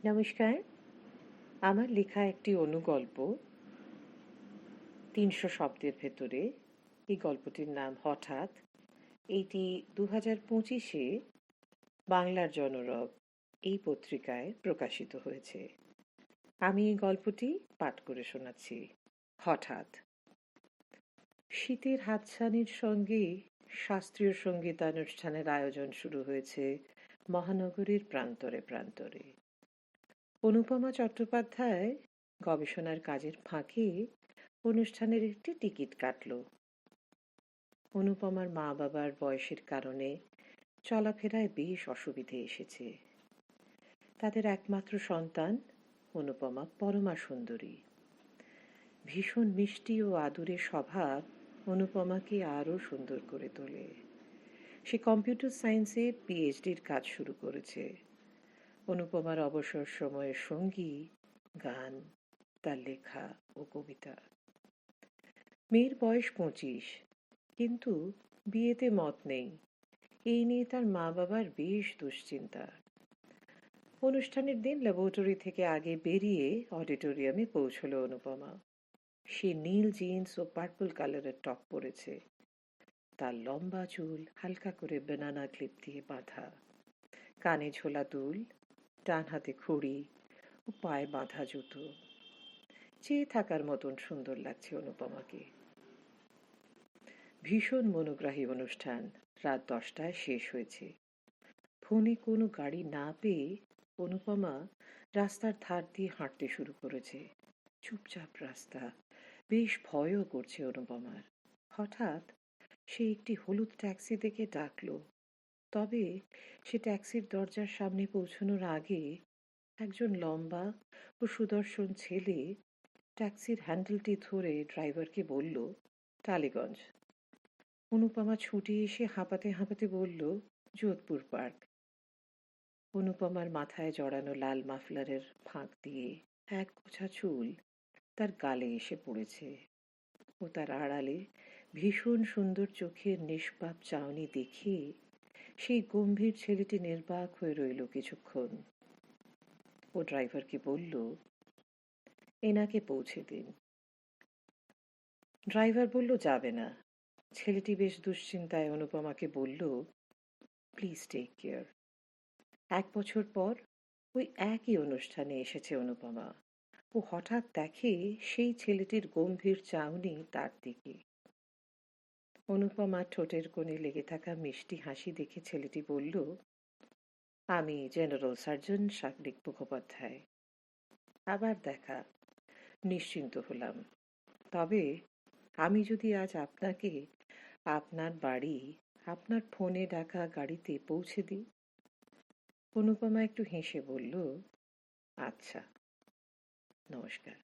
নমস্কার। আমার লেখা একটি অনুগল্প ৩০০ শব্দের ভেতরে। এই গল্পটির নাম হঠাৎ। এইটি ২০২৫-এ বাংলার জনরব এই পত্রিকায় প্রকাশিত হয়েছে। আমি এই গল্পটি পাঠ করে শোনাচ্ছি। হঠাৎ। শীতের হাতছানির সঙ্গে শাস্ত্রীয় সঙ্গীতানুষ্ঠানের আয়োজন শুরু হয়েছে মহানগরীর প্রান্তরে প্রান্তরে। অনুপমা চট্টোপাধ্যায় গবেষণার কাজের ফাঁকে অনুষ্ঠানের একটি টিকিট কাটল। অনুপমার মা বাবার বয়সের কারণে চলাফেরায় বেশ অসুবিধে এসেছে। তাদের একমাত্র সন্তান অনুপমা পরমা সুন্দরী। ভীষণ মিষ্টি ও আদুরে স্বভাব অনুপমাকে আরও সুন্দর করে তোলে। সে কম্পিউটার সায়েন্সে পিএইচডির কাজ শুরু করেছে। অনুপমার অবসর সময়ের সঙ্গী গান, তার লেখা ও কবিতা। মেয়ের বয়স ২৫, কিন্তু বিয়েতে মত নেই। এই নিয়ে তার মা বাবার বেশ দুশ্চিন্তা। অনুষ্ঠানের দিন ল্যাবরেটরি থেকে আগে বেরিয়ে অডিটোরিয়ামে পৌঁছল অনুপমা। সে নীল জিন্স ও পার্পল কালারের টপ পরেছে। তার লম্বা চুল হালকা করে বেনানা ক্লিপ দিয়ে বাঁধা, কানে ঝোলা দুল, ডান হাতে ঘড়ি ও পায়ে বাঁধা জুতো। চেয়ে থাকার মতন সুন্দর লাগছে অনুপমাকে। ভীষণ মনোগ্রাহী অনুষ্ঠান রাত 10টায় শেষ হয়েছে। ফোনে কোনো গাড়ি না পেয়ে অনুপমা রাস্তার ধার দিয়ে হাঁটতে শুরু করেছে। চুপচাপ রাস্তা, বেশ ভয়ও করছে অনুপমার। হঠাৎ সে একটি হলুদ ট্যাক্সি দেখে ডাকলো। তবে সে ট্যাক্সির দরজার সামনে পৌঁছানোর আগে একজন লম্বা ও সুদর্শন ছেলে ট্যাক্সির হ্যান্ডেলটি ধরে ড্রাইভারকে বলল, টালিগঞ্জ। অনুপমা ছুটে এসে হাঁপাতে হাঁপাতে বলল, যোধপুর পার্ক। অনুপমার মাথায় জড়ানো লাল মাফলারের ফাঁক দিয়ে এক গোছা চুল তার গালে এসে পড়েছে। ও তার আড়ালে ভীষণ সুন্দর চোখের নিষ্পাপ চাউনি দেখে সেই গম্ভীর ছেলেটি নির্বাক হয়ে রইল কিছুক্ষণ। ও ড্রাইভারকে বলল, এনাকে পৌঁছে দিন। ড্রাইভার বলল, যাবে না। ছেলেটি বেশ দুশ্চিন্তায় অনুপমাকে বলল, প্লিজ টেক কেয়ার। 1 বছর পর ওই একই অনুষ্ঠানে এসেছে অনুপমা। ও হঠাৎ দেখে সেই ছেলেটির গম্ভীর চাউনি তার দিকে। অনুপমার ঠোঁটের কোণে লেগে থাকা মিষ্টি হাসি দেখে ছেলেটি বলল, আমি জেনারেল সার্জন সাগরিক মুখোপাধ্যায়। আবার দেখা। নিশ্চিন্ত হলাম। তবে আমি যদি আজ আপনাকে আপনার বাড়ি আপনার ফোনে ডাকা গাড়িতে পৌঁছে দিই? অনুপমা একটু হেসে বলল, আচ্ছা, নমস্কার।